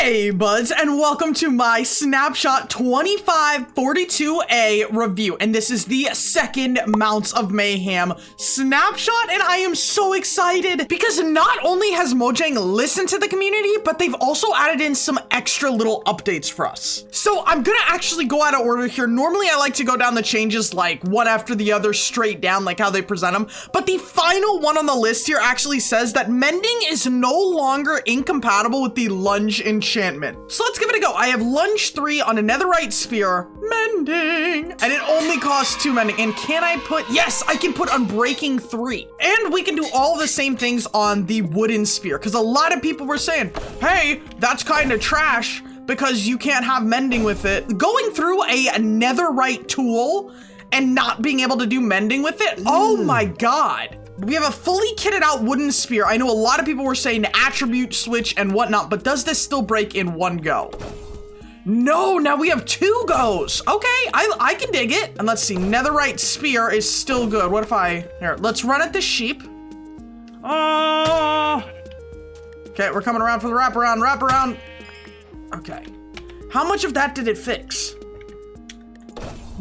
Hey Budz, and welcome to my Snapshot 2542A review, and this is the second Mounts of Mayhem Snapshot, and I am so excited because not only has Mojang listened to the community, but they've also added in some extra little updates for us. So I'm gonna actually go out of order here. Normally I like to go down the changes like one after the other straight down like how they present them, but the final one on the list here actually says that Mending is no longer incompatible with the Lunge enchantment. So let's give it a go. I have Lunge 3 on a netherite spear, Mending, and it only costs 2 Mending. And can I put, yes, I can put unbreaking 3. And we can do all the same things on the wooden spear, because a lot of people were saying, hey, that's kind of trash because you can't have Mending with it. Going through a netherite tool and not being able to do Mending with it, oh my God. We have a fully kitted out wooden spear. I know a lot of people were saying to attribute switch and whatnot, but does this still break in one go? No, now we have 2 goes. Okay, I can dig it. And let's see, netherite spear is still good. What if here, let's run at the sheep. Okay, we're coming around for the wraparound. Okay, how much of that did it fix?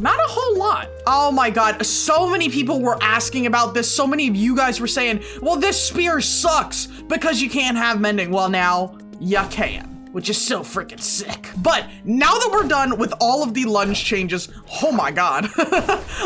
Not a whole lot. Oh my God, so many people were asking about this. So many of you guys were saying, well, this spear sucks because you can't have Mending. Well, now you can, which is so freaking sick. But now that we're done with all of the Lunge changes, oh my God,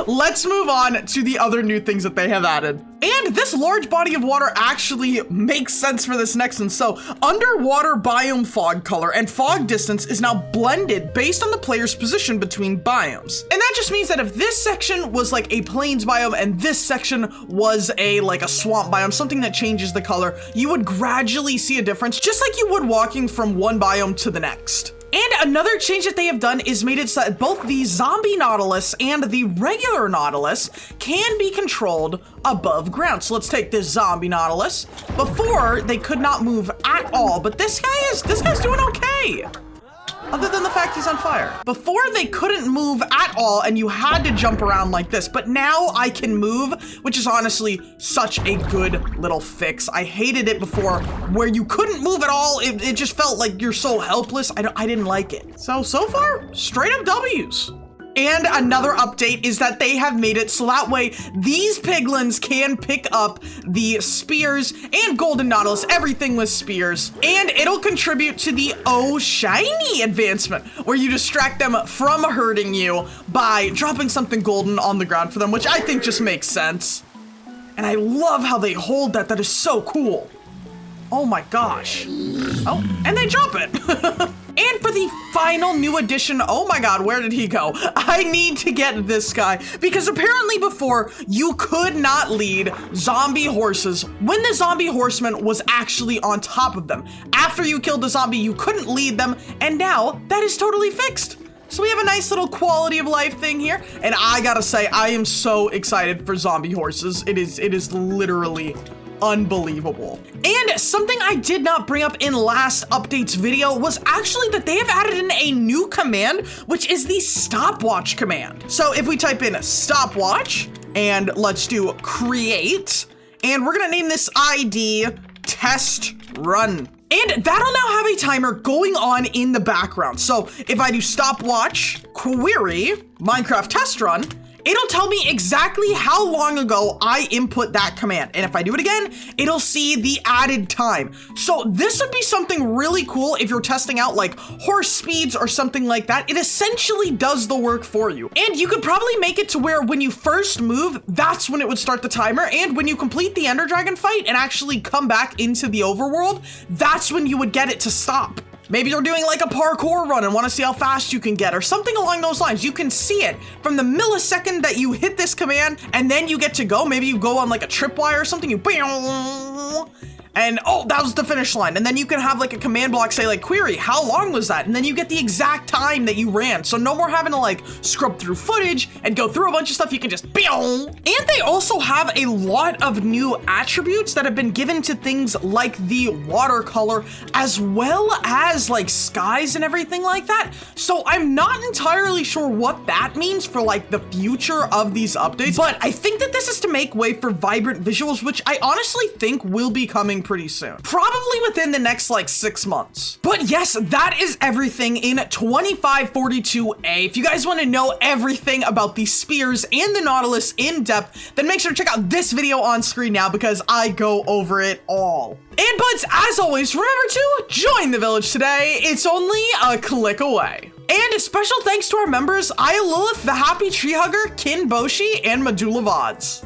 let's move on to the other new things that they have added. And this large body of water actually makes sense for this next one. So underwater biome fog color and fog distance is now blended based on the player's position between biomes. And that just means that if this section was like a plains biome and this section was like a swamp biome, something that changes the color, you would gradually see a difference, just like you would walking from one biome to the next. And another change that they have done is made it so that both the zombie Nautilus and the regular Nautilus can be controlled above ground. So let's take this zombie Nautilus. Before, they could not move at all, but this guy's doing okay. Other than the fact he's on fire. Before, they couldn't move at all and you had to jump around like this, but now I can move, which is honestly such a good little fix. I hated it before where you couldn't move at all. It just felt like you're so helpless. I didn't like it. So far, straight up W's. And another update is that they have made it so that way these piglins can pick up the spears and golden Nautilus, everything with spears, and it'll contribute to the Oh Shiny advancement where you distract them from hurting you by dropping something golden on the ground for them, which I think just makes sense. And I love how they hold that. That is so cool. Oh my gosh. Oh, and they drop it. And for the final new addition, oh my God, where did he go? I need to get this guy because apparently before you could not lead zombie horses when the zombie horseman was actually on top of them. After you killed the zombie, you couldn't lead them, and now that is totally fixed. So we have a nice little quality of life thing here, and I gotta say, I am so excited for zombie horses. It is literally unbelievable. And something I did not bring up in last update's video was actually that they have added in a new command, which is the Stopwatch Command. So if we type in stopwatch and let's do create, and we're gonna name this ID test run. And that'll now have a timer going on in the background. So if I do stopwatch query Minecraft test run, it'll tell me exactly how long ago I input that command. And if I do it again, it'll see the added time. So this would be something really cool if you're testing out like horse speeds or something like that. It essentially does the work for you. And you could probably make it to where when you first move, that's when it would start the timer. And when you complete the Ender Dragon fight and actually come back into the overworld, that's when you would get it to stop. Maybe you're doing like a parkour run and want to see how fast you can get or something along those lines. You can see it from the millisecond that you hit this command and then you get to go. Maybe you go on like a tripwire or something, and oh, that was the finish line. And then you can have like a command block say like query, how long was that? And then you get the exact time that you ran. So no more having to like scrub through footage and go through a bunch of stuff. You can just And they also have a lot of new attributes that have been given to things like the watercolor as well as like skies and everything like that. So I'm not entirely sure what that means for like the future of these updates, but I think that this is to make way for vibrant visuals, which I honestly think will be coming coming pretty soon. Probably within the next like 6 months. But yes, that is everything in 2542A. If you guys want to know everything about the spears and the Nautilus in depth, then make sure to check out this video on screen now because I go over it all. And Budz, as always, remember to join the village today. It's only a click away. And a special thanks to our members, Aya Lilith, the Happy Treehugger, Kin Boshi, and Medulla Budz.